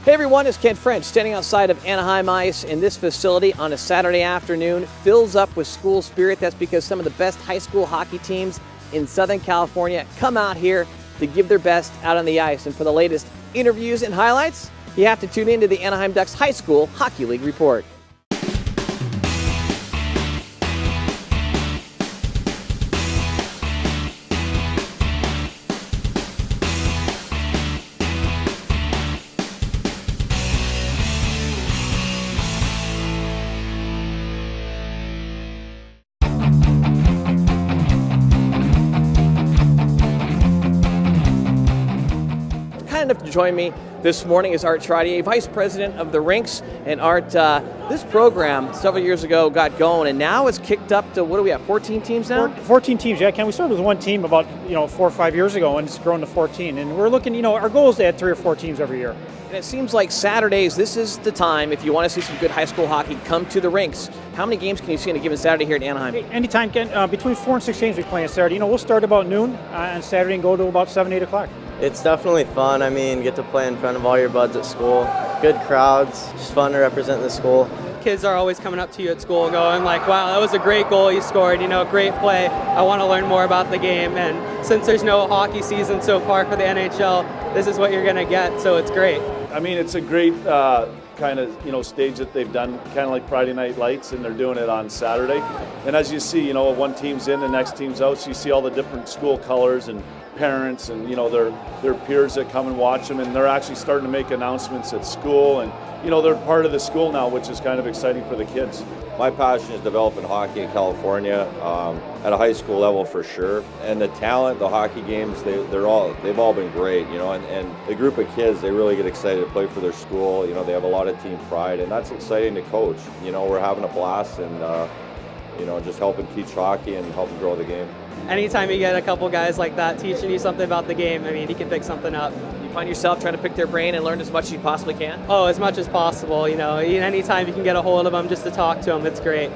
Hey everyone, it's Ken French standing outside of Anaheim Ice, and this facility on a Saturday afternoon fills up with school spirit. That's because some of the best high school hockey teams in Southern California come out here to give their best out on the ice. And for the latest interviews and highlights, you have to tune in to the Anaheim Ducks High School Hockey League Report. Enough to join me this morning is Art Trottier, Vice President of the Rinks. And Art, this program several years ago got going, and now it's kicked up to, what do we have, 14 teams now? 14 teams, yeah. Ken, we started with one team about 4 or 5 years ago, and it's grown to 14. And we're looking, our goal is to add 3 or 4 teams every year. And it seems like Saturdays, this is the time, if you want to see some good high school hockey, come to the Rinks. How many games can you see on a given Saturday here at Anaheim? Hey, anytime, Ken. Between 4 and 6 games we play on Saturday. We'll start about noon on Saturday and go to about 7, 8 o'clock. It's definitely fun. I mean, get to play in front of all your buds at school. Good crowds. Just fun to represent the school. Kids are always coming up to you at school going like, wow, that was a great goal you scored, great play. I want to learn more about the game. And since there's no hockey season so far for the NHL, this is what you're going to get, so it's great. I mean, it's a great kind of, stage that they've done, kind of like Friday Night Lights, and they're doing it on Saturday. And as you see, one team's in, the next team's out, so you see all the different school colors and parents and, their peers that come and watch them, and they're actually starting to make announcements at school, and, they're part of the school now, which is kind of exciting for the kids. My passion is developing hockey in California at a high school level for sure. And the talent, the hockey games, they've all been great, and the group of kids, they really get excited to play for their school. They have a lot of team pride, and that's exciting to coach. We're having a blast and, just helping teach hockey and helping grow the game. Anytime you get a couple guys like that teaching you something about the game, you can pick something up. You find yourself trying to pick their brain and learn as much as you possibly can? Oh, as much as possible. Anytime you can get a hold of them just to talk to them, it's great.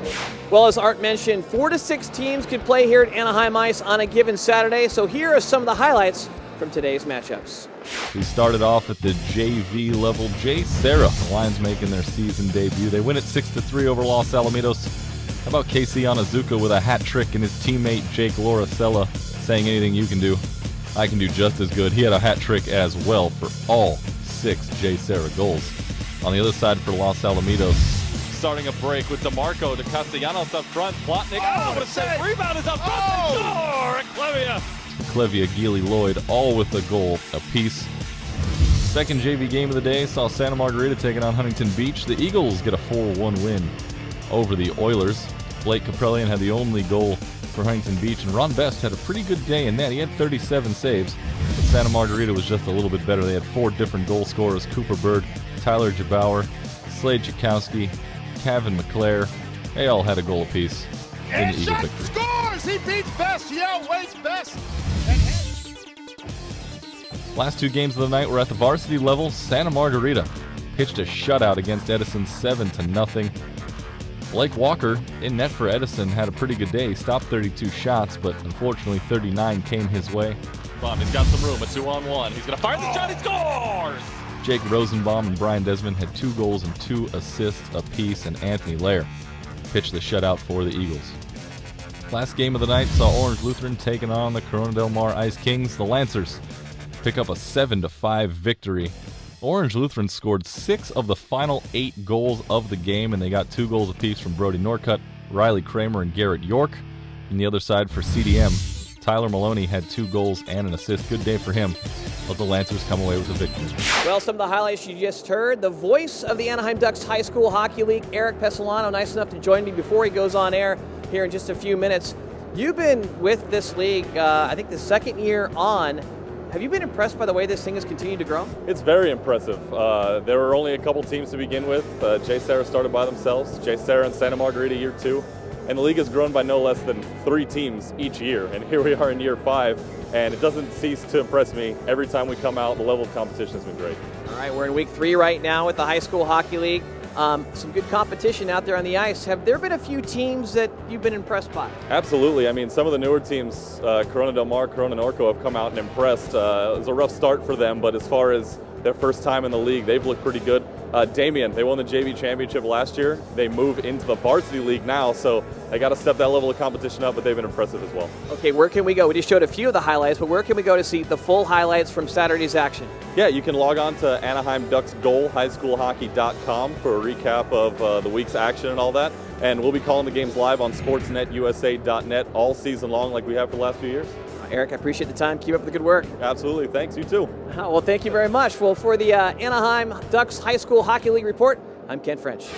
Well, as Art mentioned, 4 to 6 teams could play here at Anaheim Ice on a given Saturday. So here are some of the highlights from today's matchups. We started off at the JV level. Jay Serra, the Lions making their season debut. They win it 6-3 over Los Alamitos. How about Casey Anazuka with a hat trick and his teammate Jake Lauricella saying anything you can do, I can do just as good. He had a hat trick as well for all 6 Jay Serra goals. On the other side for Los Alamitos, starting a break with DeMarco to Castellanos up front. Plotnik, what a save! Rebound is up front, score! And Clevia, Geely, Lloyd, all with a goal apiece. Second JV game of the day saw Santa Margarita taking on Huntington Beach. The Eagles get a 4-1 win over the Oilers. Blake Caprellian had the only goal for Huntington Beach, and Ron Best had a pretty good day in that. He had 37 saves, but Santa Margarita was just a little bit better. They had 4 different goal scorers: Cooper Bird, Tyler Jabauer, Slade Chakowski, Kevin McClare. They all had a goal apiece in the Eagle victory. Scores! He beats Best! Yeah, Wade's Best! Last 2 games of the night were at the varsity level. Santa Margarita pitched a shutout against Edison 7-0. Blake Walker, in net for Edison, had a pretty good day. He stopped 32 shots, but unfortunately 39 came his way. He's got some room, a 2-on-1. He's going to fire the shot, he scores! Jake Rosenbaum and Brian Desmond had 2 goals and 2 assists apiece, and Anthony Lair pitched the shutout for the Eagles. Last game of the night saw Orange Lutheran taking on the Corona Del Mar Ice Kings. The Lancers pick up a 7-5 victory. Orange Lutheran scored 6 of the final 8 goals of the game, and they got 2 goals apiece from Brody Norcutt, Riley Kramer, and Garrett York. On the other side for CDM, Tyler Maloney had 2 goals and an assist. Good day for him. Let the Lancers come away with a victory. Well, some of the highlights you just heard. The voice of the Anaheim Ducks High School Hockey League, Eric Pesolano, nice enough to join me before he goes on air here in just a few minutes. You've been with this league, I think the 2nd year on. Have you been impressed by the way this thing has continued to grow? It's very impressive. There were only a couple teams to begin with. Jay Serra started by themselves, Jay Serra and Santa Margarita year 2. And the league has grown by no less than 3 teams each year. And here we are in year 5, and it doesn't cease to impress me. Every time we come out, the level of competition has been great. All right, we're in week 3 right now with the High School Hockey League. Some good competition out there on the ice. Have there been a few teams that you've been impressed by? Absolutely. I mean, some of the newer teams, Corona Del Mar, Corona Norco, have come out and impressed. It was a rough start for them, but as far as their first time in the league. They've looked pretty good. Damien, they won the JV championship last year. They move into the varsity league now, so they got to step that level of competition up, but they've been impressive as well. Okay, where can we go? We just showed a few of the highlights, but where can we go to see the full highlights from Saturday's action? Yeah, you can log on to Anaheim Ducks Goal, highschoolhockey.com for a recap of the week's action and all that. And we'll be calling the games live on sportsnetusa.net all season long like we have for the last few years. Eric, I appreciate the time. Keep up the good work. Absolutely. Thanks. You too. Well, thank you very much. Well, for the Anaheim Ducks High School Hockey League report, I'm Ken French.